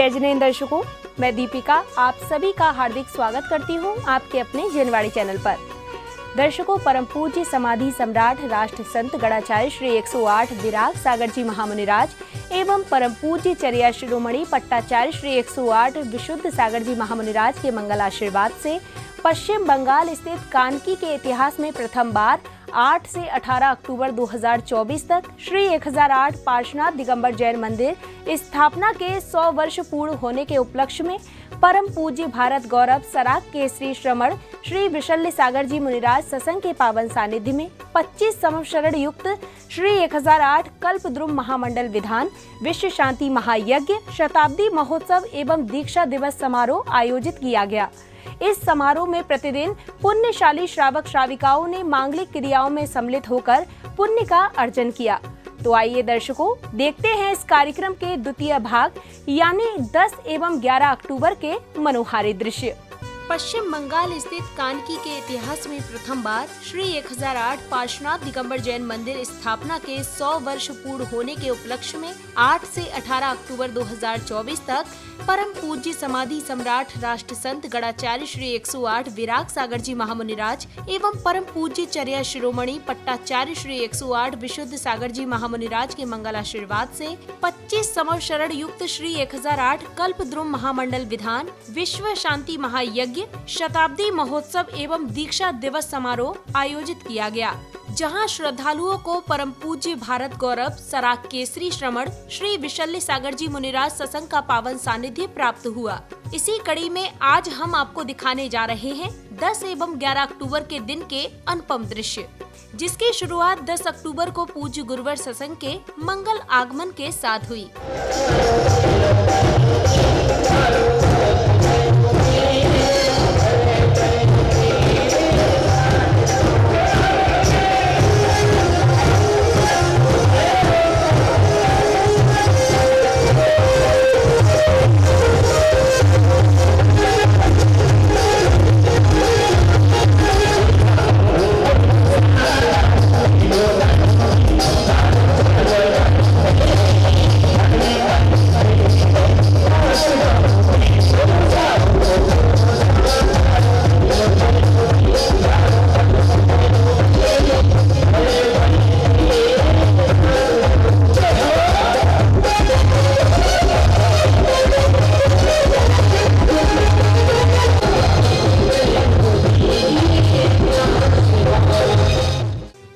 जय जिनेंद्र दर्शकों, मैं दीपिका आप सभी का हार्दिक स्वागत करती हूं आपके अपने जनवाड़ी चैनल पर। दर्शकों, परम पूज्य समाधि सम्राट राष्ट्र संत गणाचार्य श्री 108 विराग सागर जी महामुनिराज एवं परम पूज्य चर्या शिरोमणि पट्टाचार्य श्री 108 विशुद्ध सागर जी महामुनिराज के मंगल आशीर्वाद से पश्चिम बंगाल स्थित कानकी के इतिहास में प्रथम बार 8 से 18 अक्टूबर 2024 तक श्री 1008 पार्श्वनाथ दिगंबर जैन मंदिर स्थापना के 100 वर्ष पूर्ण होने के उपलक्ष्य में परम पूज्य भारत गौरव सराक केसरी श्रमण श्री विशल्य सागर जी मुनिराज सत्संग के पावन सानिध्य में 25 संवत्सरण युक्त श्री 1008 कल्पद्रुम महामंडल विधान विश्व शांति महायज्ञ शताब्दी महोत्सव एवं दीक्षा दिवस समारोह आयोजित किया गया। इस समारोह में प्रतिदिन पुण्यशाली श्रावक श्राविकाओं ने मांगलिक क्रियाओं में सम्मिलित होकर पुण्य का अर्जन किया। तो आइए दर्शकों, देखते हैं इस कार्यक्रम के द्वितीय भाग यानी 10 एवं 11 अक्टूबर के मनोहारी दृश्य। पश्चिम बंगाल स्थित कानकी के इतिहास में प्रथम बार श्री 1008 पार्श्वनाथ दिगंबर जैन मंदिर स्थापना के 100 वर्ष पूर्ण होने के उपलक्ष्य में 8 से 18 अक्टूबर 2024 तक परम पूज्य समाधि सम्राट राष्ट्र संत गणाचार्य श्री 108 विराग सागर जी महामुनिराज एवं परम पूज्य चर्या शिरोमणि पट्टाचार्य श्री 108 विशुद्ध सागर जी महामुनिराज के मंगल आशीर्वाद से 25 संवत्सरण युक्त श्री 1008 कल्पद्रुम महामंडल विधान विश्व शांति महायज्ञ शताब्दी महोत्सव एवं दीक्षा दिवस समारोह आयोजित किया गया, जहां श्रद्धालुओं को परम पूज्य भारत गौरव सराक केसरी श्रमण श्री विशल्य सागर जी मुनिराज सत्संग का पावन सानिध्य प्राप्त हुआ। इसी कड़ी में आज हम आपको दिखाने जा रहे हैं 10 एवं 11 अक्टूबर के दिन के अनुपम दृश्य, जिसकी शुरुआत 10 अक्टूबर को पूज्य गुरुवर सत्संग के मंगल आगमन के साथ हुई।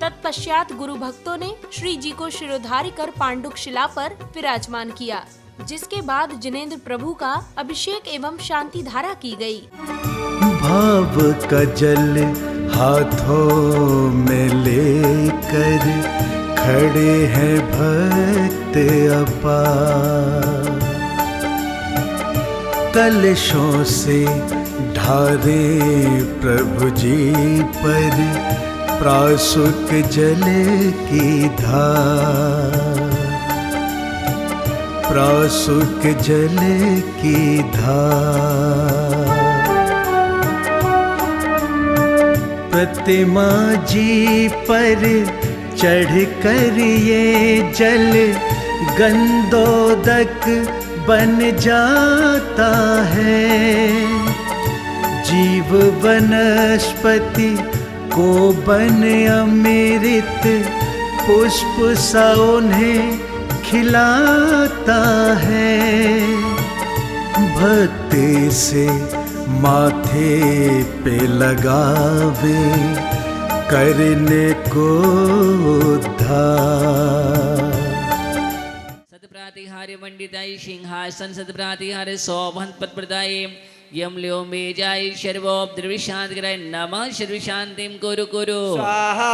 तत्पश्चात गुरु भक्तों ने श्री जी को शिरोधार्य कर पांडुक शिला पर विराजमान किया, जिसके बाद जिनेंद्र प्रभु का अभिषेक एवं शांति धारा की गई। भाव का जल हाथों में लेकर खड़े हैं भक्त अपार, कलशों से ढारे प्रभु जी पर प्रासुक जल की धार, प्रासुक जल की धार। प्रतिमा जी पर चढ़कर ये जल गंधोदक बन जाता है, जीव वनस्पति को बन अमृत पुष्प सा उन्हें खिलाता है। भक्ति से माथे पे लगावे करने को उद्धार। सतप्रातिहार्य मंडिताय सिंहासन सतप्रातिहार्य शोभन पद प्रदाय यम ल्यो मे जाय सर्वोपद्रविशांत कराय नमः सर्वशांतिम कुरु कुरु स्वाहा।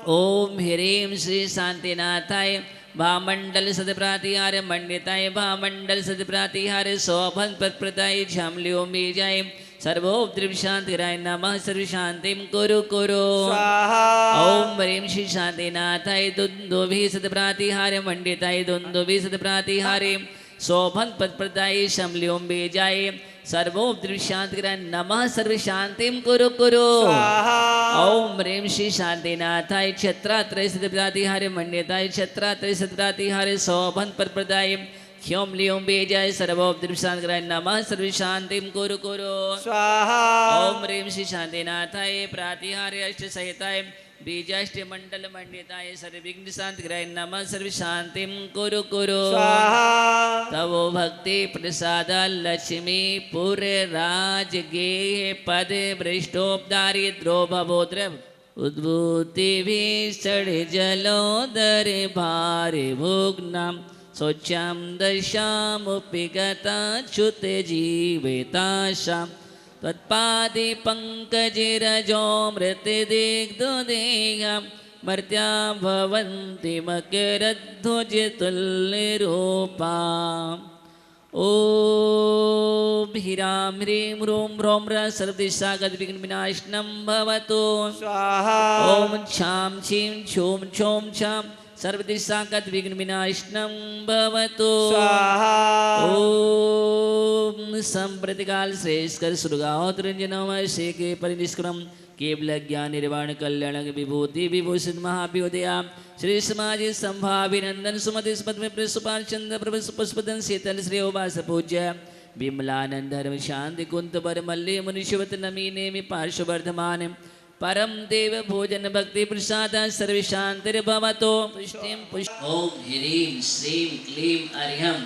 ओम ह्रीं श्री शांतिनाथाय भामंडल सतप्रातिहार्य मंडिताय भामंडल सतप्रातिहार्य शोभन पद प्रदाय झम ल्यो मे जाय सर्वोपद्रविशांत कराय नमः सर्वशांतिम कुरु कुरु स्वाहा। ओम ह्रीं श्री शांतिनाथाय दुन्दुभि सतप्रातिहार्य मंडिताय दुन्दुभि सतप्रातिहार्य शोभन पद प्रदाय शम ल्यो मे जाय सर्वोपद्रविशांत कराय नमः सर्वशांतिम कुरु कुरु ओम ह्रीं श्री शांतिनाथाय छत्रात्रय सतप्रातिहार्य मंडिताय छत्रात्रय सतप्रातिहार्य शोभन पद प्रदाय ह्योम लियोम बीजाय सर्वोपद्रविशांतकराय नमः सर्वशांतिं कुरु कुरु स्वाहा ओम ह्रीं श्री शांतिनाथाय प्रातिहार्य अष्टसहिताय बीजाष्ट मंडल मंडिताय सर्वविघ्न शांतिकराय नमः सर्वशांतिं कुरु कुरु स्वाहा तवो भक्ति प्रसाद लक्ष्मी पुरे राज गेह पद भ्रष्टोपदारिद्रो भवोद्र उद्भूति भीषण जलोदर भारे भोग्नाम शौचाम दशामुपिगता च्युत जीविताशाम तत्पादे पंकजरजो मृतदिग्धोदेहं मर्त्या भवन्ति मकरध्वजतुल्यरूपाम् ॐ ह्रीं ह्रीं ह्रूं ह्रौं ह्रः सर्वदिशागतविघ्नविनाशनं भवतु स्वाहा ॐ छां छीं छूं छौं छां सर्वदिशागतविघ्नविनाशनं भवतु स्वाहा ओम संप्रतिकाल श्रेष्ठकर सुरगाहोत्रंजनम शेखे परिनिष्क्रम केवल ज्ञान निर्वाण कल्याण विभूति विभूषित महाभ्योदया श्री समाज संभाविनंदन सुमति स्पद में प्रसुपाल चंद्र प्रभ पुष्पदन शीतल श्री उवास पूज्य विमलानंद धर्म शांति कुंत पर मल्ले मुनिशिवत नमी नेमि पार्श्ववर्धमान परम देव भोजन भक्ति प्रसाद सर्व शांतिर भवतो पुष्टिम पुष्ट ओम ह्रीं श्रीं क्लीं अर्घ्यम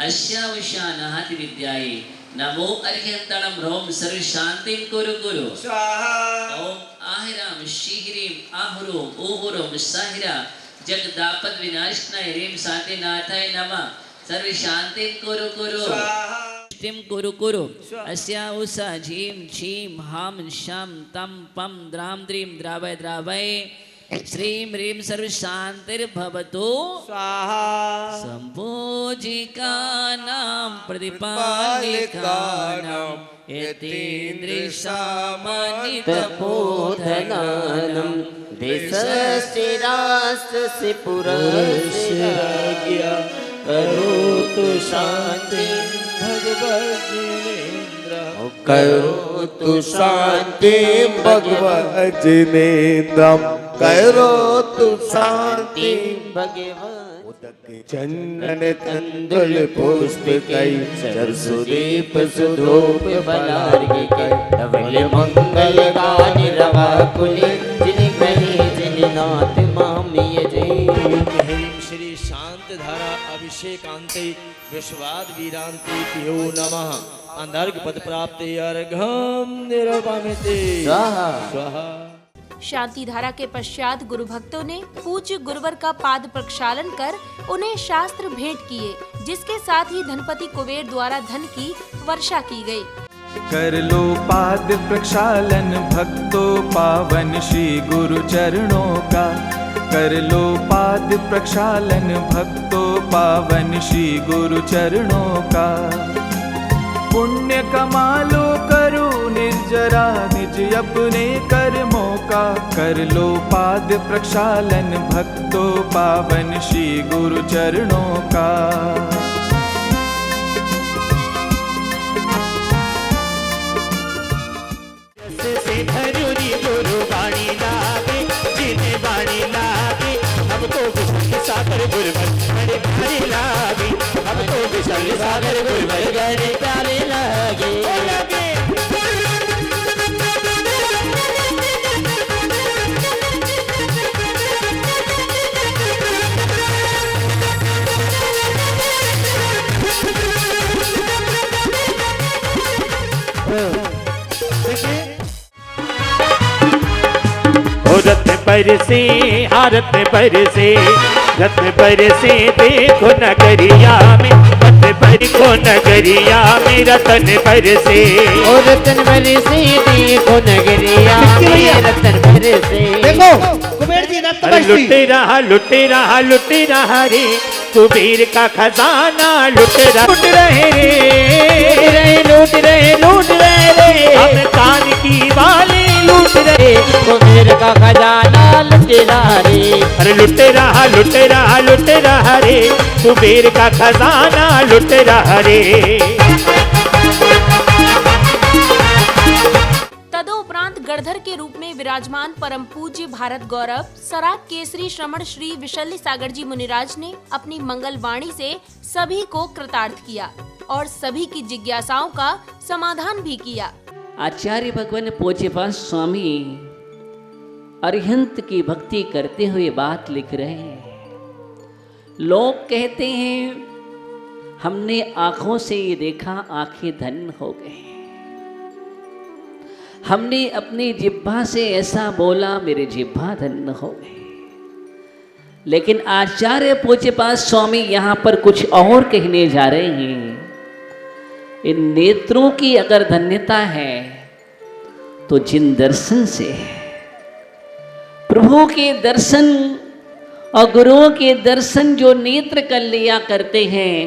अस्यावशानाहति विद्याये नमो अर्घ्यंतरम रोम सर्व शांतिं कुरु कुरु स्वाहा ओम आहिराम शीघ्रीं आहुरो ओहुरम साहिरा जगदापद विनाशनाय ह्रीं शांतिनाथाय नमः सर्व शांतिं कुरु कुरु स्वाहा टिम कुरु कुरु अस्या उषा झीम छीम हाम शाम तम पम द्राम द्रीं द्रावय द्रावय श्रीं ह्रीं सर्व शांतिर्भवतु स्वाहा संपूजिकानां प्रतिपालिकानां यतीन्द्रियसामान्यतपोधनानं देशस्य राष्ट्रस्य पुरस्य करोतु शान्तिं करोतु शान्तिं भगवज्जिनेन्द्रं करोतु शान्तिं भगवन् चंदन तंदुल पुष्पिकै सरसुदीप सुधूप बलार्घिकै धवल मंगल गानि रवाकुले जिनि ग्रहे जिनि नाथ मामिय जय ह्रीं श्री शांत धारा अभिषेकांते विश्वाद वीरांते पियो नमः अंधर्घ पद प्राप्ति अर्घम निरवमिते स्वाहा स्वाहा शांति धारा के पश्चात गुरु भक्तों ने पूज्य गुरुवर का पाद प्रक्षालन कर उन्हें शास्त्र भेंट किए, जिसके साथ ही धनपति कुबेर द्वारा धन की वर्षा की गई। कर लो पाद प्रक्षालन भक्तों पावन श्री गुरु चरणों का। कर लो पाद प्रक्षालन भक्तों पावन श्री गुरु चरणों का। पुण्य कमा लो करो निर्जरा निज अपने कर्मों का। कर लो पाद प्रक्षालन भक्तों पावन श्री गुरु चरणों का। सागर गुरुवर बड़े प्यारे लागे, हमको विशाल सागर गुरुवर बड़े प्यारे लागे। रत बरसे आरत बरसे रत बरसे देखो नगरिया में रत देखो नगरिया में रतन बरसे ओ रतन बरसे देखो नगरिया में रतन बरसे। देखो कुबेर जी रत्न लुटे रहा रे कुबेर का खजाना लुट रहे रे लूट रहे रे हम कान की वाली लूट रहे कुबेर का खजाना लुटेरा रे। अरे लुट रहा रे कुबेर का खजाना लुट रहा रे। तदोपरांत गणधर के रूप में विराजमान परम पूज्य भारत गौरव सराग केसरी श्रमण श्री विशल्य सागर जी मुनिराज ने अपनी मंगल वाणी से सभी को कृतार्थ किया और सभी की जिज्ञासाओं का समाधान भी किया। आचार्य भगवान पूज्यपाद स्वामी अरिहंत की भक्ति करते हुए बात लिख रहे हैं। लोग कहते हैं हमने आंखों से ये देखा, आंखें धन्य हो गई। हमने अपनी जिह्वा से ऐसा बोला, मेरे जिह्वा धन्य हो गई। लेकिन आचार्य पूज्यपाद स्वामी यहाँ पर कुछ और कहने जा रहे हैं। इन नेत्रों की अगर धन्यता है तो जिन दर्शन से प्रभु के दर्शन और गुरुओं के दर्शन जो नेत्र कर लिया करते हैं,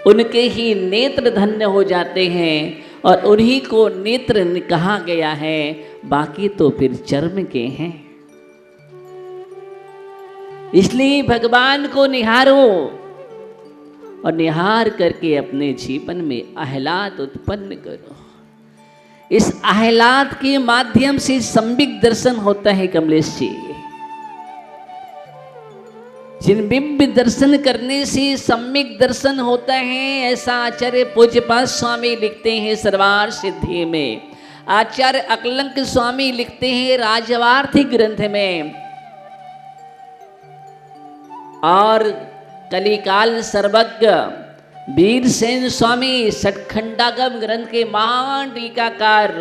उनके ही नेत्र धन्य हो जाते हैं और उन्हीं को नेत्र कहा गया है। बाकी तो फिर चर्म के हैं। इसलिए भगवान को निहारो और निहार करके अपने जीवन में आह्लाद उत्पन्न करो। इस आह्लाद के माध्यम से सम्यक दर्शन होता है। कमलेश जी, जिन बिंब दर्शन करने से सम्यक दर्शन होता है, ऐसा आचार्य पूज्यपाद स्वामी लिखते हैं सर्वार्थ सिद्धि में। आचार्य अकलंक स्वामी लिखते हैं राजवार्थिक ग्रंथ में। और कलिकाल सर्वज्ञ वीरसेन स्वामी सठखंडागम ग्रंथ के महान टीकाकार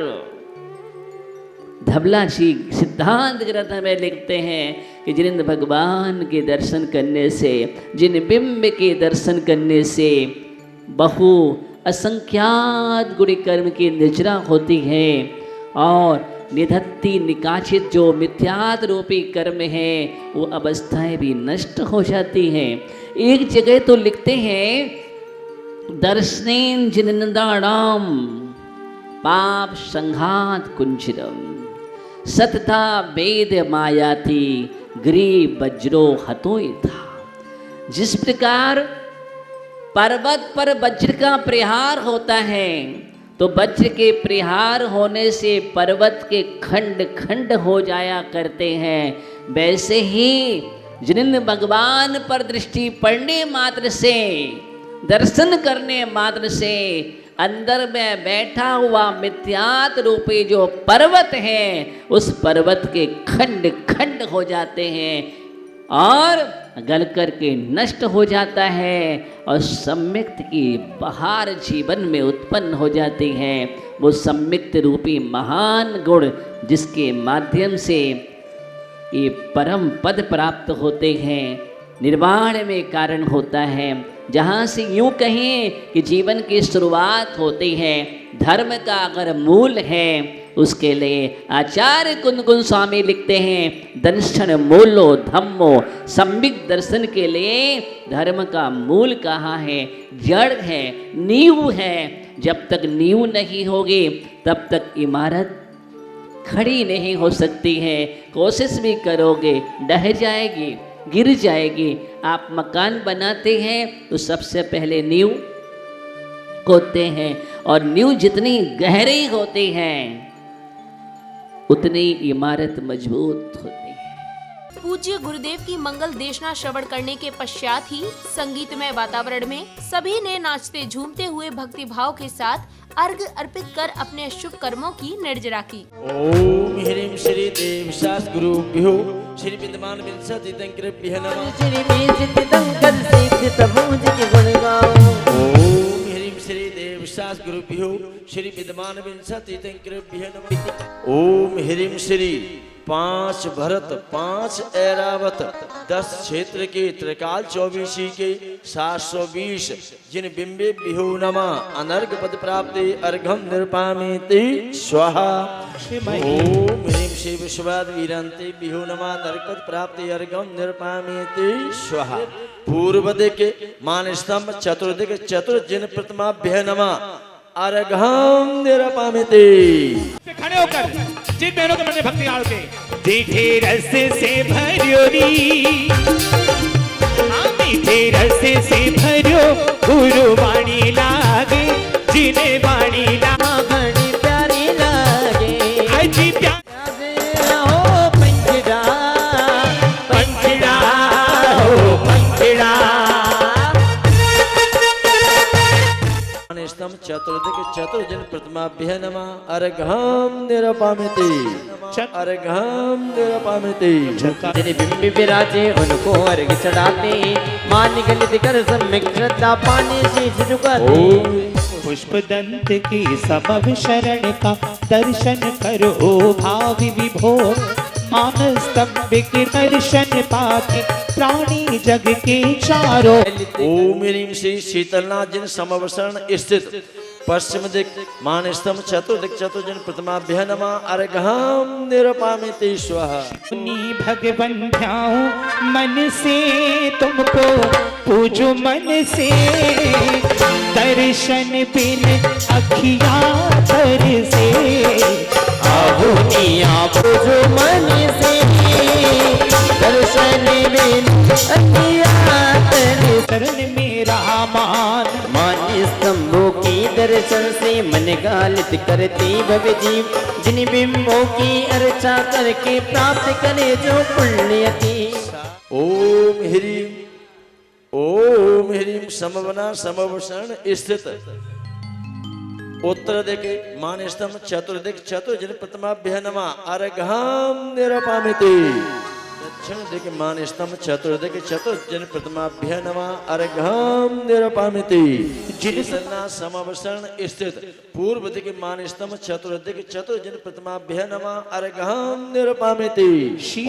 धबला जी सिद्धांत ग्रंथ में लिखते हैं कि जिन भगवान के दर्शन करने से, जिन बिंब के दर्शन करने से बहु असंख्यात गुण कर्म की निजरा होती है और निधत्ती निकाचित जो मिथ्यात रूपी कर्म है वो अवस्थाएं भी नष्ट हो जाती हैं। एक जगह तो लिखते हैं दर्शनेन जिनंदाणाम पाप संघात कुंजरम सतता वेद मायाति ग्रीव वज्रो हतोय था। जिस प्रकार पर्वत पर वज्र का प्रहार होता है तो वज्र के प्रहार होने से पर्वत के खंड खंड हो जाया करते हैं, वैसे ही जिन भगवान पर दृष्टि पड़ने मात्र से, दर्शन करने मात्र से अंदर में बैठा हुआ मिथ्यात रूपी जो पर्वत है उस पर्वत के खंड खंड हो जाते हैं और गल करके नष्ट हो जाता है और सम्यक्त की बहार जीवन में उत्पन्न हो जाती है। वो सम्यक्त रूपी महान गुण जिसके माध्यम से ये परम पद प्राप्त होते हैं, निर्वाण में कारण होता है। जहाँ से यूँ कहें कि जीवन की शुरुआत होती है, धर्म का अगर मूल है उसके लिए आचार्य कुंदकुंज स्वामी लिखते हैं दर्शन मूलो धम्मो। सम्यक दर्शन के लिए धर्म का मूल कहाँ है? जड़ है, नींव है। जब तक नींव नहीं होगी तब तक इमारत खड़ी नहीं हो सकती है। कोशिश भी करोगे ढह जाएगी, गिर जाएगी। आप मकान बनाते हैं तो सबसे पहले नींव खोदते हैं और नींव जितनी गहरी होती है उतनी इमारत मजबूत होती है। पूज्य गुरुदेव की मंगल देशना श्रवण करने के पश्चात ही संगीतमय वातावरण में सभी ने नाचते झूमते हुए भक्ति भाव के साथ अर्घ अर्पित कर अपने शुभ कर्मों की निर्जरा की। ओम ह्रीं श्री देव शास गुरुभ्यो श्री विद्यमान विंशति तंकृभ्य नमः। श्री विंशतितंकर सिद्ध तभुज के गुण गाओ। ओम ह्रीं श्री देव शास गुरुभ्यो श्री विद्यमान विंशति तंकृभ्य नमः। ओम ह्रीं श्री 5 भरत 5 ऐरावत 10 क्षेत्र के त्रिकाल 24 के 720 जिन बिंबे बिहु नमा अनर्घ पद प्राप्ति अर्घम निर्पामेति स्वाहा। ओम ह्रीं श्री विश्वाद वीरांते बिहु नमा अनर्घ पद प्राप्ति अर्घम निर्पामेति स्वाहा। पूर्व दिक मान स्तंभ चतुर्दिक चतुर्जिन प्रतिमा भ्य नमा अर्घम निर्पामेति। खड़े होकर जिन बहनों के मन में भक्ति आड़ के मीठे रस से भरियोरी, मीठे रस से भरियो गुरु वाणी लागे, जिन्हें वाणी घनी प्यारी लागे। अजी प्यार प्रतिमाभ्यः नमः अर्घ्यं निरपामिति अर्घ्यं निरपामिति। जिन बिंब विराजे उनको अर्घ चढ़ाते, मान गलित कर सम्यक श्रद्धा पानी शीश झुकाते। पुष्प दंत की समव शरण का दर्शन करो भावि विभोर, मान स्तंभ के दर्शन पाके प्राणी जग के चारों। ओम ह्रीं श्री शीतलनाथ जिन समवसरण स्थित पश्चिम दिक मान स्तंभ चतुर्दिक चतुर्जन प्रतिमाभ्यः नमः अर्घ्यं निरपामिति स्वाहा। सुनी भगवन ध्याओ मन से तुमको पूजो मन से, दर्शन बिन अखियाँ तर से। आहुनिया पूजो मन से, दर्शन बिन अखियाँ तर से। शरण मेरा मान मान स्तंभों की दर्शन से मन गालित करती भव जीव, जिन बिंबों की अर्चा करके प्राप्त करे जो पुण्यति। ओम ह्रीं समवना समवसरण स्थित उत्तर दिके मान स्तंभ चतुर्दिक चतुर्जन प्रतिमाभ्यः नमः अर्घ्यं निरपामिति। दक्षिण दिक मान स्तंभ चतुर्दिक चतुर्जन प्रतिमाभ्यः नमः अर्घ्यं निरपामिति। जिन समवसरण स्थित पूर्व दिक मान स्तंभ चतुर्दिक चतुर्जन प्रतिमाभ्यः नमः अर्घ्यं निरपामिति।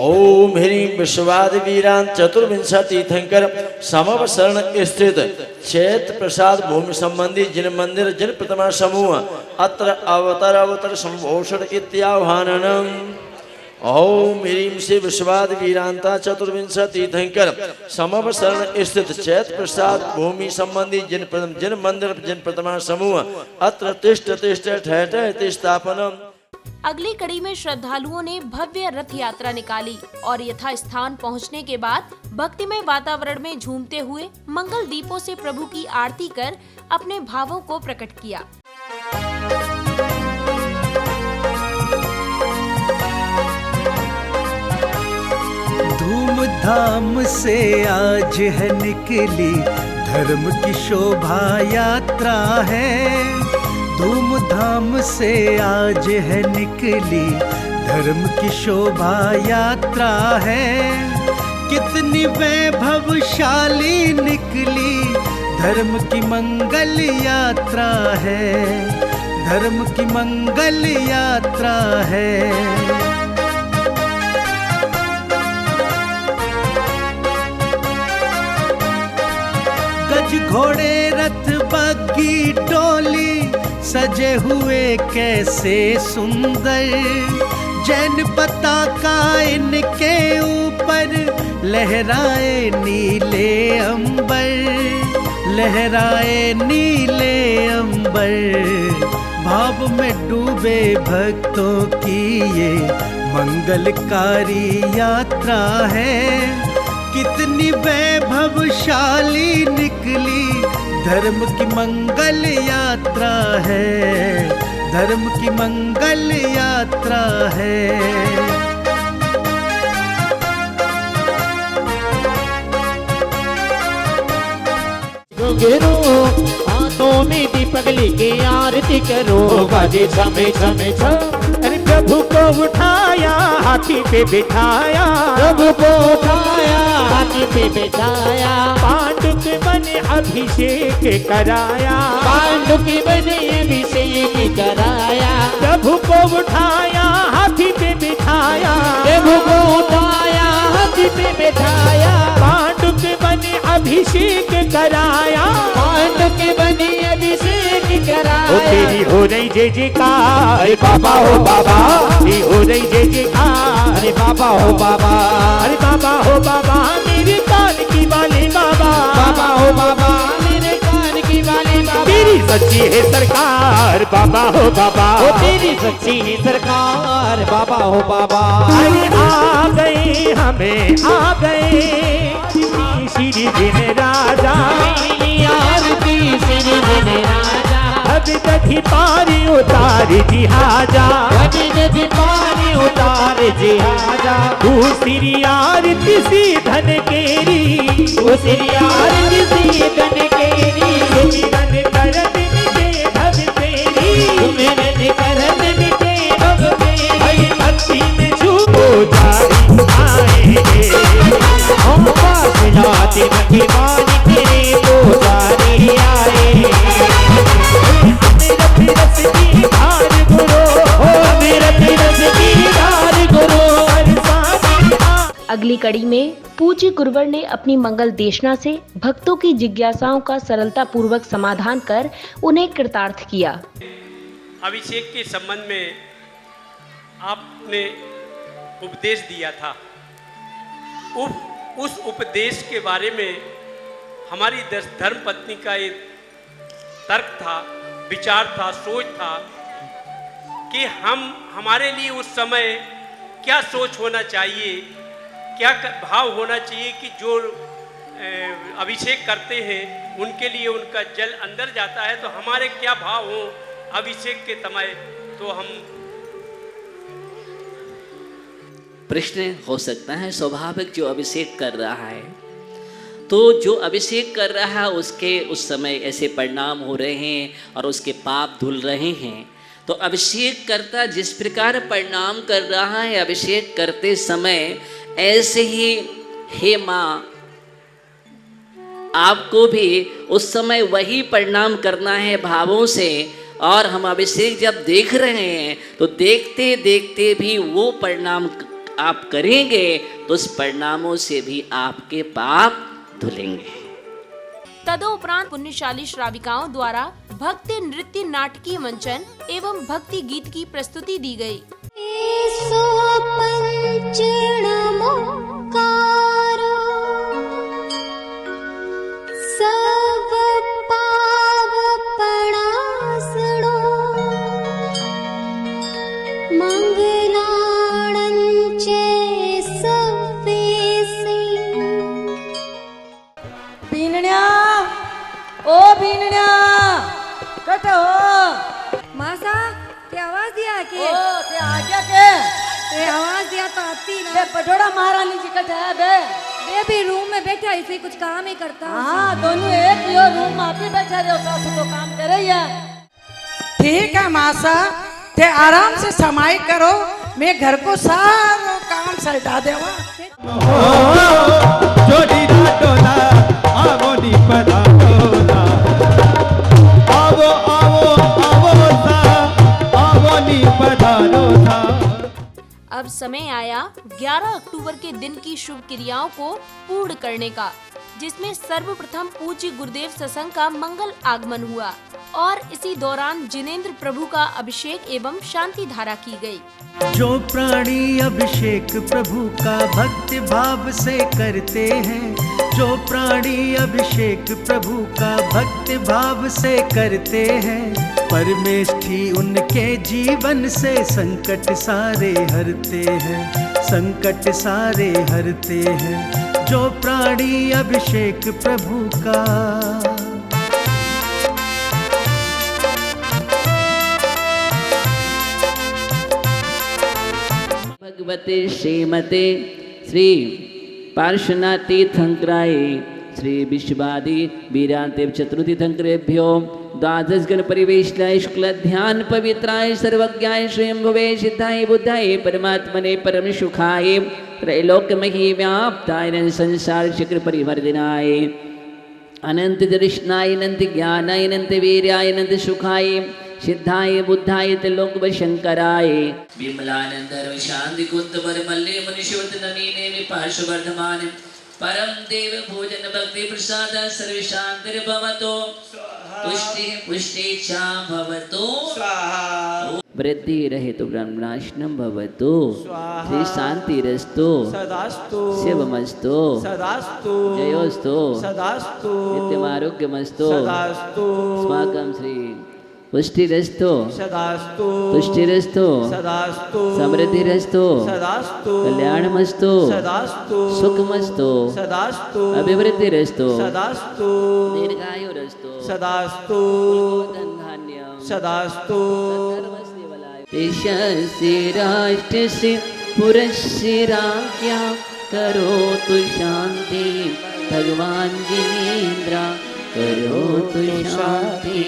ओम ह्रीं विश्वादि वीरान चतुर्विंशति तीर्थंकर समवसरण स्थित चैत्र प्रसाद भूमि संबंधी जिन मंदिर जिन प्रतिमा समूह अत्र अवतर संभूषण इत्याह्वाननम्। ओम ह्रीं श्री विश्वाद वीरांता चतुर्विंशति तीर्थंकर समवसरण स्थित चैत्र प्रसाद भूमि संबंधी जिन मंदिर जिन प्रतिमा समूह अत्र तिष्ठ तिष्ठ ठहठ स्थापनम। अगली कड़ी में श्रद्धालुओं ने भव्य रथ यात्रा निकाली और यथा स्थान पहुंचने के बाद भक्तिमय वातावरण में झूमते हुए मंगल दीपों से प्रभु की आरती कर अपने भावों को प्रकट किया। धूमधाम से आज है निकली धर्म की शोभा यात्रा है। धूमधाम से आज है निकली धर्म की शोभा यात्रा है। कितनी वैभवशाली निकली धर्म की मंगल यात्रा है। धर्म की मंगल यात्रा है। घोड़े रथ बग्गी टोली सजे हुए कैसे सुंदर, जैन पताका इनके ऊपर लहराए नीले अंबर। लहराए नीले अंबर। भाव में डूबे भक्तों की ये मंगलकारी यात्रा है। कितनी वैभवशाली निकली धर्म की मंगल यात्रा है। धर्म की मंगल यात्रा है। हाथों में दीपक लेके आरती करो, बाजे छमे छमे छम। अरे प्रभु को उठाया हाथी पे बिठाया, प्रभु को उठाया हाथी पे बिठाया। पांडु के बने अभिषेक कराया, पांडु के बने अभिषेक कराया। प्रभु को उठाया हाथी पे बिठाया, प्रभु को उठाया हाथी पे बिठाया। पांडु के बने अभिषेक कराया, पांडु के बने अभिषेक कराया। ओ तेरी हो रही जय जयकार बाबा हो बाबा, तेरी हो रही जय जयकार बाबा हो बाबा। अरे बाबा हो बाबा मेरे कान की वाले बाबा, बाबा हो बाबा मेरे कान की वाले बाबा। तेरी सच्ची है सरकार बाबा हो बाबा, ओ तेरी सच्ची है सरकार बाबा हो बाबा। अरे आ गए हमें आ गए श्री दिन राजा, आरती श्री दिन राजा। अब दधी पारी उतार जिहाजा, अब दधी पारी उतार जिहाजा। तू श्री आरती सी धन केरी, तू श्री आरती सी धन केरी। सुमिरन करत निजे भव तेरी, सुमिरन करत मिटे भव में हरि भक्ति में झूमो जारी आएंगे हम बासुनाथ भगवान तेरे पुजारी आए अमृत रस की धार गुरु हो अमृत रस की धार गुरु अगली कड़ी में पूज्य गुरुवर ने अपनी मंगल देशना से भक्तों की जिज्ञासाओं का सरलता पूर्वक समाधान कर उन्हें कृतार्थ किया। अभिषेक के संबंध में आपने उपदेश दिया था। उस उपदेश के बारे में हमारी धर्म पत्नी का एक तर्क था, विचार था, सोच था कि हमारे लिए उस समय क्या सोच होना चाहिए, क्या भाव होना चाहिए कि जो अभिषेक करते हैं उनके लिए उनका जल अंदर जाता है तो हमारे क्या भाव हो अभिषेक के समय। तो हम प्रश्न हो सकता है स्वाभाविक, जो अभिषेक कर रहा है तो जो अभिषेक कर रहा है उसके उस समय ऐसे परिणाम हो रहे हैं और उसके पाप धुल रहे हैं। तो अभिषेक करता जिस प्रकार परिणाम कर रहा है अभिषेक करते समय, ऐसे ही हे माँ आपको भी उस समय वही परिणाम करना है भावों से। और हम अभिषेक जब देख रहे हैं तो देखते देखते भी वो परिणाम आप करेंगे तो उस परिणामों से भी आपके पाप धुलेंगे। तदोपरांत पुण्यशाली श्राविकाओं द्वारा भक्ति नृत्य, नाटकीय मंचन एवं भक्ति गीत की प्रस्तुति दी गई। ओ भीनण्या कट हो मासा ते आवाज दिया कि ओ ते आ गया के ते आवाज दिया तो आती ना बे पटोड़ा महारानी जी कट है बे भी रूम में बैठा इसे कुछ काम ही करता। हाँ दोनों एक ही रूम में आप ही बैठा रहे हो, सासू तो काम कर रही है। ठीक है मासा ते आराम से समाई करो, मैं घर को सारा काम सल्टा देवा। जोड़ी डोला आवो नी पदा डोला आवो आवो आवो सा आवो नी पदा डोला। अब समय आया 11 अक्टूबर के दिन की शुभ क्रियाओं को पूर्ण करने का, जिसमें सर्वप्रथम पूज्य गुरुदेव सत्संग का मंगल आगमन हुआ और इसी दौरान जिनेंद्र प्रभु का अभिषेक एवं शांति धारा की गई। जो प्राणी अभिषेक प्रभु का भक्ति भाव से करते हैं, जो प्राणी अभिषेक प्रभु का भक्ति भाव से करते हैं, परमेष्ठी उनके जीवन से संकट सारे हरते हैं, संकट सारे हरते हैं। जो प्राणी अभिषेक प्रभु का। भगवते श्रीमते श्री पार्श्वनाथ तीर्थंकराय श्री विश्वादि वीरांतेव चतुर्थीर्थंकरेभ्यो द्वादश गण परिवेशनाय शुक्ल ध्यान पवित्राय सर्वज्ञाय स्वयंभुवे सिद्धाय बुद्धाय परमात्मने परम सुखाय त्रैलोक्यमहि व्याप्ताय संसार चक्र परिवर्तनाय अनंत दर्शनाय अनंत ज्ञानाय अनंत वीर्याय अनंत सुखाय सिद्धाय बुद्धाय त्रिलोक शंकराय विमलानंद शांति कुंत परमल्ले मनुष्यवत नमीने पार्श्ववर्धमान परम देव भोजन भक्ति प्रसाद सर्व शांतिर भवतो पुष्टि पुष्टि चा भवतो वृद्धि रहे तो ब्रह्मनाशनम भवतो श्री शांति रस्तो सदास्तु शिवमस्तो सदास्तु जयोस्तो सदास्तु नित्यमारोग्यमस्तो सदास्तु स्वागम श्री पुष्टिरस्तो सदास्तु तुष्टिरस्तो सदास्तु समृद्धिरस्तो सदास्तु कल्याणमस्तो सदास्तु सुखमस्तो सदास्तु अभिवृद्धिरस्तो सदास्तु दीर्घायुरस्तो सदास्तु धन्धान्यम सदास्तु देशस्य राष्ट्रस्य पुरस्य राज्ञा करोतु शांति भगवान जिनेन्द्र करो तो शांति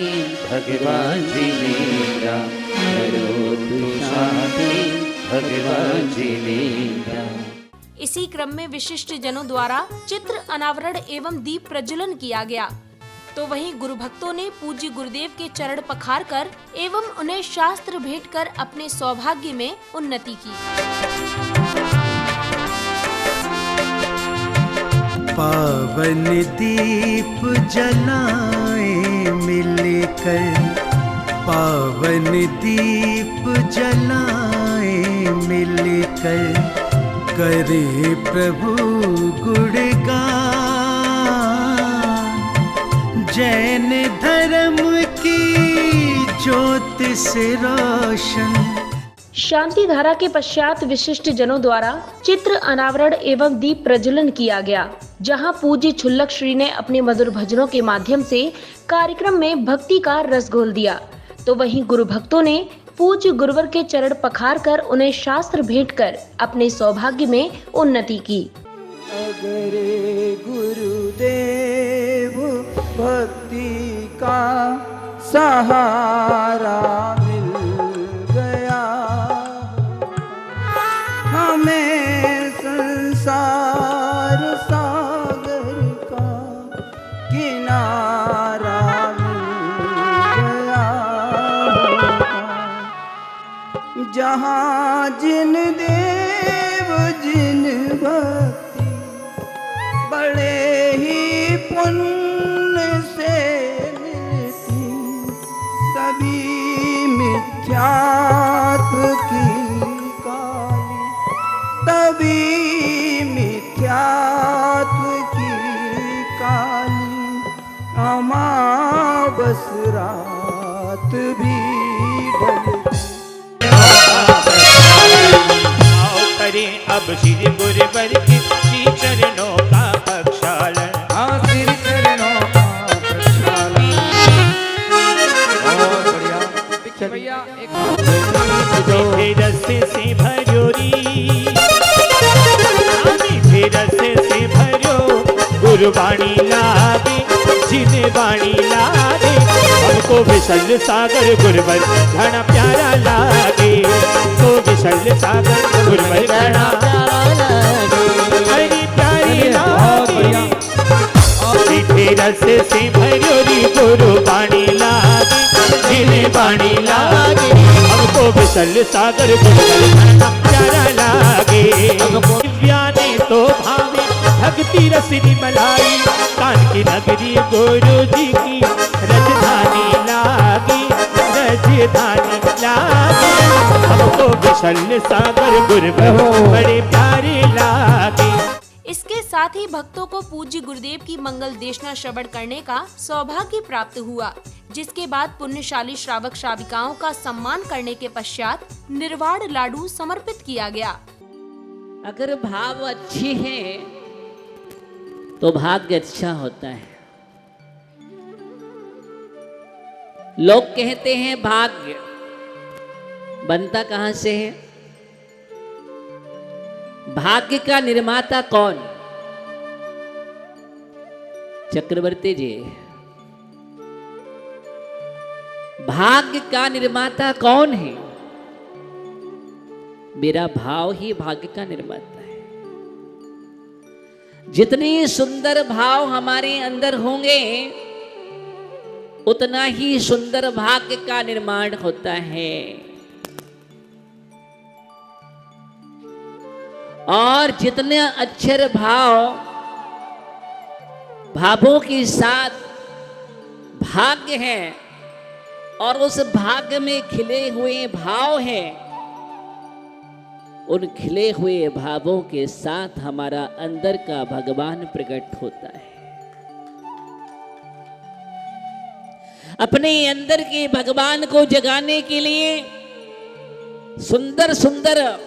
भगवान जी मेरा, करो तो शांति भगवान जी मेरा। इसी क्रम में विशिष्ट जनों द्वारा चित्र अनावरण एवं दीप प्रज्वलन किया गया। तो वहीं गुरु भक्तों ने पूज्य गुरुदेव के चरण पखार कर एवं उन्हें शास्त्र भेंट कर अपने सौभाग्य में उन्नति की। पावन दीप जलाएं मिलकर, पावन दीप जलाएं मिलकर, करे प्रभु गुणगान, जैन धर्म की ज्योत से रोशन। शांति धारा के पश्चात विशिष्ट जनों द्वारा चित्र अनावरण एवं दीप प्रज्वलन किया गया, जहां पूज्य छुल्लक श्री ने अपने मधुर भजनों के माध्यम से कार्यक्रम में भक्ति का रस घोल दिया। तो वहीं गुरु भक्तों ने पूज्य गुरुवर के चरण पखार कर उन्हें शास्त्र भेंट कर अपने सौभाग्य में उन्नति की। अगर गुरुदेव भक्ति का सहारा मिल गया, हमें संसार सागर का किनारा मिल गया, जहाँ जिन देव जिन भक्ति बड़े ही पुण्य से मिलती, तभी मिथ्यात्व की काली, तभी मिथ्यात्व की काली अमावस रात भी ढलती। करें अब श्री गुरुवर के श्री चरणों का प्रक्षालन। हाँ, श्री चरणों का प्रक्षालन। बहुत बढ़िया भैया। मीठे रस से भरोरी, मीठे रस से भरो गुरुवाणी लागे, जिन्हें वाणी लागे, हमको विशल सागर गुरुवर घना प्यारा लागे, तो विशल सागर गुरुवर घना प्यारा लागे, हरी प्यारी लागे। मीठे रस से भरोरी गुरुवाणी लागे, जिन्हें वाणी लागे, हमको विशल सागर गुरुवर घना प्यारा लागे। दिव्या ने तो भावे भक्ति रसनी मलाई, कान की नगरी गुरु जी की राजधानी लागी, राजधानी लागी, हमको विशल सागर गुरुवर बड़े प्यारे लागे। इसके साथ ही भक्तों को पूज्य गुरुदेव की मंगल देशना श्रवण करने का सौभाग्य प्राप्त हुआ, जिसके बाद पुण्यशाली श्रावक श्राविकाओं का सम्मान करने के पश्चात निर्वाण लाडू समर्पित किया गया। अगर भाव अच्छे हैं तो भाग्य अच्छा होता है। लोग कहते हैं भाग्य बनता कहां से है? भाग्य का निर्माता कौन? चक्रवर्ती जी, भाग्य का निर्माता कौन है? मेरा भाव ही भाग्य का निर्माता है। जितने सुंदर भाव हमारे अंदर होंगे, उतना ही सुंदर भाग्य का निर्माण होता है। और जितने अक्षर भावों के साथ भाग्य है और उस भाग्य में खिले हुए भाव हैं, उन खिले हुए भावों के साथ हमारा अंदर का भगवान प्रकट होता है। अपने अंदर के भगवान को जगाने के लिए सुंदर सुंदर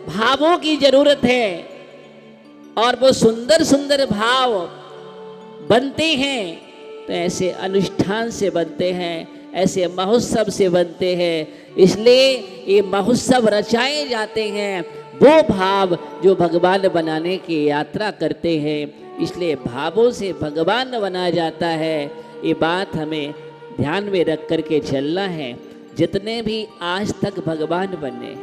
भावों की जरूरत है, और वो सुंदर सुंदर भाव बनते हैं तो ऐसे अनुष्ठान से बनते हैं, ऐसे महोत्सव से बनते हैं। इसलिए ये महोत्सव रचाए जाते हैं, वो भाव जो भगवान बनाने की यात्रा करते हैं। इसलिए भावों से भगवान बनाया जाता है। ये बात हमें ध्यान में रख करके चलना है। जितने भी आज तक भगवान बने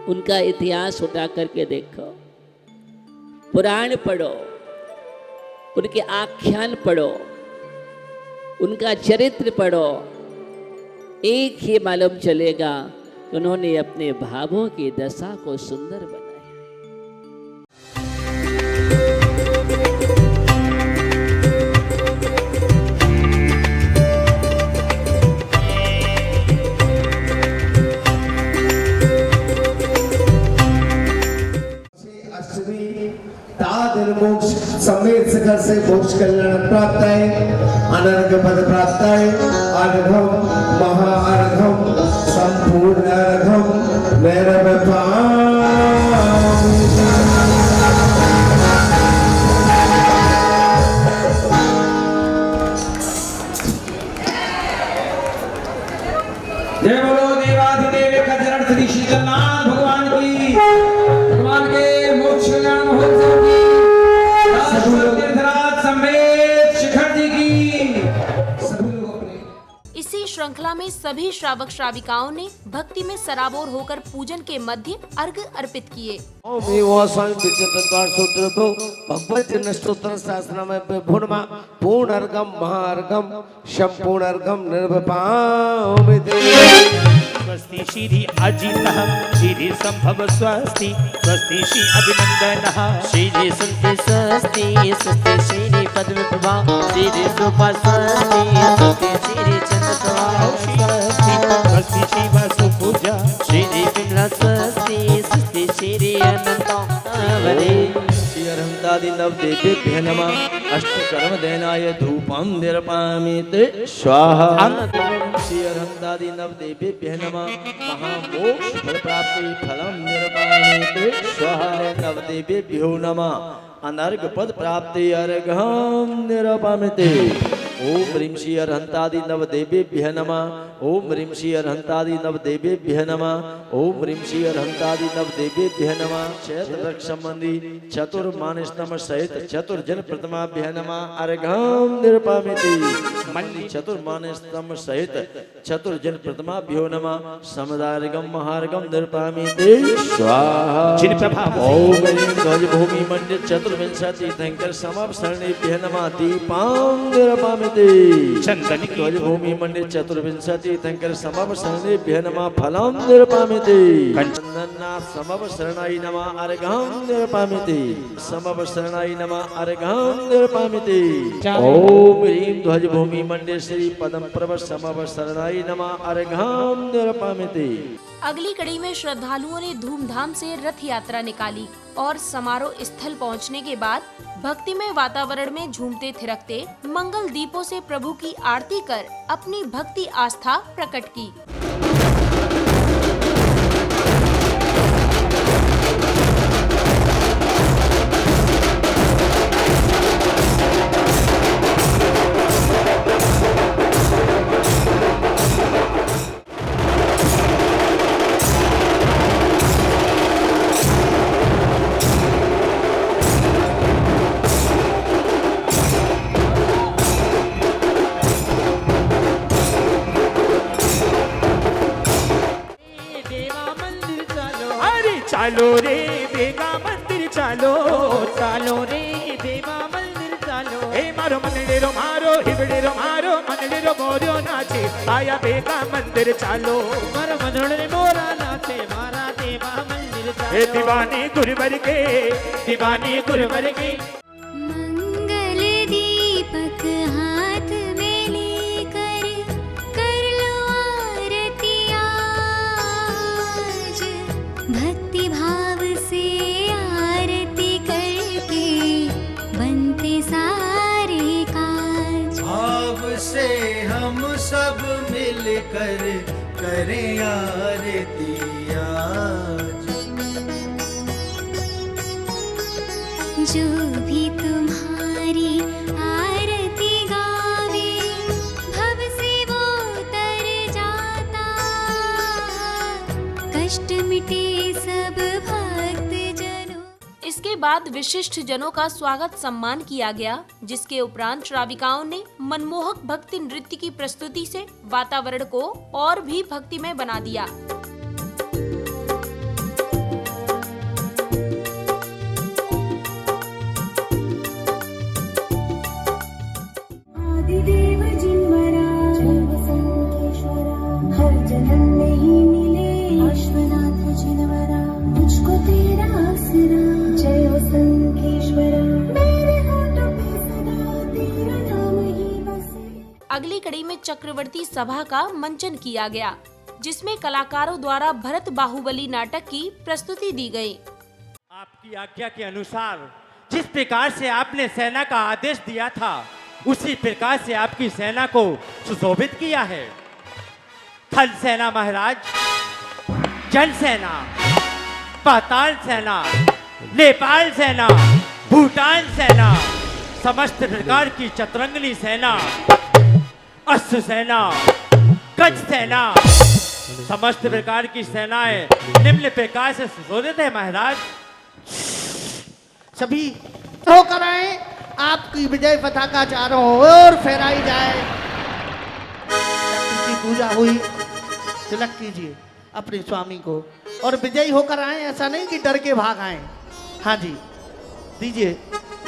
उनका इतिहास उठा करके देखो, पुराण पढ़ो, उनके आख्यान पढ़ो, उनका चरित्र पढ़ो, एक ही मालूम चलेगा उन्होंने अपने भावों की दशा को सुंदर बनाया। मोक्ष समेत शिखर से मोक्ष कल्याण प्राप्त है, अनर्घ पद प्राप्त है। अर्घम महाअर्घम संपूर्ण अर्घम नैरवताम्। जय बोलो देवाधिदेव कजरण श्री शीतलनाथ भगवान की, भगवान के मोक्ष कल्याण महोत्सव की, तीर्थराज समेत शिखर जी की। सभी लोग अपने इसी श्रृंखला में सभी श्रावक श्राविकाओं ने भक्ति में सराबोर होकर पूजन के मध्य अर्घ अर्पित किए। पूर्ण अर्घम महाअर्घम संपूर्ण अर्घम निर्विपाम। स्वस्ति श्री अजितः श्री संभव स्वस्ति स्वस्ति श्री अभिनंदनः श्री संति स्वस्ति स्वस्ति श्री पद्म प्रभा श्री सुपा स्वस्ति स्वस्ति श्री चंद्रप्रभा स्वस्ति श्री वसु पूजा श्री विमला स्वस्ति स्वस्ति श्री अनंतावरे। श्री अरहंतादि नव देवेभ्यः नमः। अष्टकर्म देनाय धूपं निर्पामिते स्वाहा। श्री अरहंतादि नव देवेभ्यः नमः। महामोक्ष फल प्राप्ति फलं निर्पामिते स्वाहा। नव देवेभ्यो नमः। अनर्घ पद प्राप्ति अर्घं निर्पामिते। ओम ह्रीं श्री अरहंतादि नव देवेभ्यः नमः। ओम ह्रीं श्री अरहंतादि नव देवेभ्यः नमः। ओम ह्रीं श्री अरहंतादि नव देवेभ्यः नमः। चैत्र वृक्ष संबंधी चतुर्मानस्तम सहित चतुर्जन प्रतिमाभ्यः नमः। अर्घं निर्पामिते। मन्नि चतुर्मानस्तम सहित चतुर्जन प्रतिमाभ्यो नमः। समुदार्घं महार्घं निर्पामिते स्वाहा। जिन प्रभाव ओम ह्रीं ध्वज भूमि मंडित चतुर्विंशति तीर्थंकर समापसरणेभ्यः नमः। दीपं निर्पामिते। चंदन ध्वज भूमि मंडित चतुर्विंशति तीर्थंकर समापसरणेभ्यः नमः। फलं निर्पामिते। चंदननाथ समापसरणाय नमः। अर्घं निर्पामिते। समापसरणाय नमः। अर्घं निर्पामिते। ओम ह्रीं ध्वज भूमि मंडित श्री पदम प्रभ समापसरणाय नमः। अर्घं निर्पामिते। अगली कड़ी में श्रद्धालुओं ने धूमधाम से रथ यात्रा निकाली और समारोह स्थल पहुंचने के बाद भक्तिमय वातावरण में झूमते थिरकते मंगल दीपों से प्रभु की आरती कर अपनी भक्ति आस्था प्रकट की। चालो रे बेगा मंदिर चालो, चालो रे बेगा मंदिर चालो। हे मारो मनडेरो मारो हिबडेरो मारो मनडेरो मोरो नाचे आया बेगा मंदिर चालो। मारो मनडे मोरा नाचे मारा देवा मंदिर चालो। हे दीवानी गुरुवर के दीवानी गुरुवर के। मंगल दीपक हाथ में लेकर कर लो आरती आज। भक्ति भाव से आरती करके बनते सारे काज। भाव से हम सब मिलकर करें आरती आज। जो भी तुम्हारी आरती गावे भव से वो तर जाता। कष्ट मिटे सब भक्त जनों। इसके बाद विशिष्ट जनों का स्वागत सम्मान किया गया, जिसके उपरांत श्राविकाओं ने मनमोहक भक्ति नृत्य की प्रस्तुति से वातावरण को और भी भक्तिमय बना दिया। अगली कड़ी में चक्रवर्ती सभा का मंचन किया गया, जिसमें कलाकारों द्वारा भरत बाहुबली नाटक की प्रस्तुति दी गई। आपकी आज्ञा के अनुसार जिस प्रकार से आपने सेना का आदेश दिया था, उसी प्रकार से आपकी सेना को सुशोभित किया है। थल सेना महाराज, जल सेना, पाताल सेना, नेपाल सेना, भूटान सेना, समस्त प्रकार की चतुरंगनी सेना, अश्व सेना, गज सेना, समस्त प्रकार की सेनाएं निम्न प्रकार से सुशोभित है महाराज। सभी होकर आए, आपकी विजय पताका चारों ओर फहराई जाए। शक्ति की पूजा हुई, तिलक कीजिए अपने स्वामी को और विजयी होकर आए, ऐसा नहीं कि डर के भाग आए। हाँ जी, दीजिए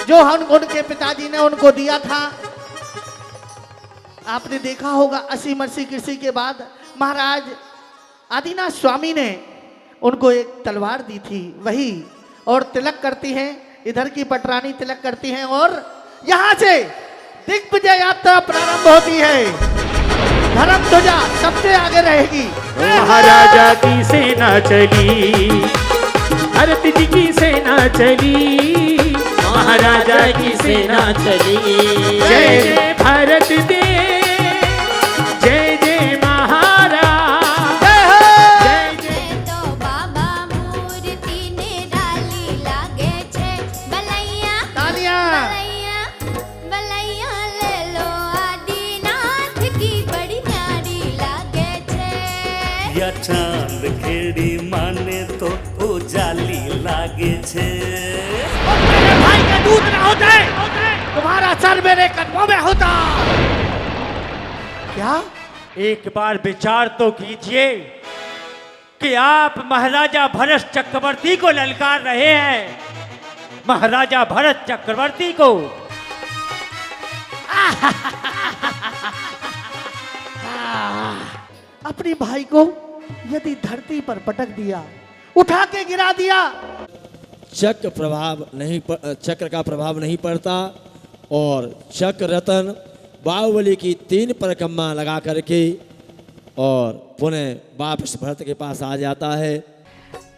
जो हम उनके पिताजी ने उनको दिया था। आपने देखा होगा 80 कृषि के बाद महाराज आदिनाथ स्वामी ने उनको एक तलवार दी थी, वही और तिलक करती हैं। इधर की पटरानी तिलक करती हैं और यहाँ से दिग्विजय यात्रा प्रारंभ होती है। धर्म ध्वजा सबसे आगे रहेगी। महाराजा की सेना चली, भरत जी की सेना चली, महाराजा की सेना चली। जय जय भारत दे, जय जय महाराज, जय जय। तो बाबा मूर्ति ने डाली लागे छे बलैया, तालियां बलैया ले लो आदिनाथ की बड़ी न्यारी लागे छे। या चांद खेड़ी माने तो उजाली लागे छे। मेरे भाई का दूध ना हो जाए, तुम्हारा सर मेरे कदमों में होता। क्या? एक बार विचार तो कीजिए कि आप महाराजा भरत चक्रवर्ती को ललकार रहे हैं, महाराजा भरत चक्रवर्ती को। अपने भाई को यदि धरती पर पटक दिया, उठा के गिरा दिया, चक्र का प्रभाव नहीं पड़ता और चक्र रतन बाहुबली की 3 परिक्रमा लगा करके और पुनः वापस भरत के पास आ जाता है।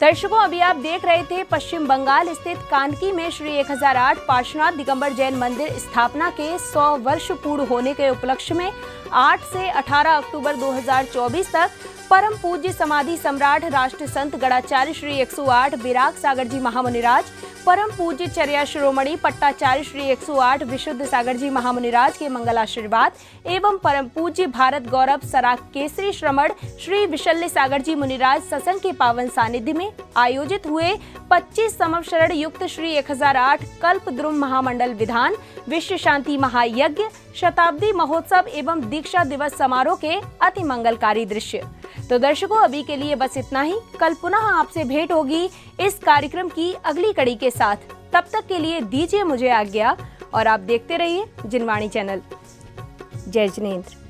दर्शकों, अभी आप देख रहे थे पश्चिम बंगाल स्थित कानकी में श्री 1008 पार्श्वनाथ दिगंबर जैन मंदिर स्थापना के 100 वर्ष पूर्ण होने के उपलक्ष्य में 8 से 18 अक्टूबर 2024 तक परम पूज्य समाधि सम्राट राष्ट्र संत गणाचार्य श्री 108 विराग सागर जी महामुनिराज, परम पूज्य चर्या शिरोमणि पट्टाचार्य श्री 108 विशुद्ध सागर जी महामुनिराज के मंगलाशीर्वाद एवं परम पूज्य भारत गौरव सराक केसरी श्रमण श्री विशल्य सागर जी मुनिराज सत्संग के पावन सानिध्य में आयोजित हुए 25 संवत्सरण युक्त श्री 1008 कल्प द्रुम महामंडल विधान विश्व शांति महायज्ञ शताब्दी महोत्सव एवं दीक्षा दिवस समारोह के अति मंगलकारी दृश्य। तो दर्शकों, अभी के लिए बस इतना ही। कल पुनः आपसे भेंट होगी इस कार्यक्रम की अगली कड़ी के साथ। तब तक के लिए दीजिए मुझे आज्ञा और आप देखते रहिए जिनवाणी चैनल। जय जिनेंद्र।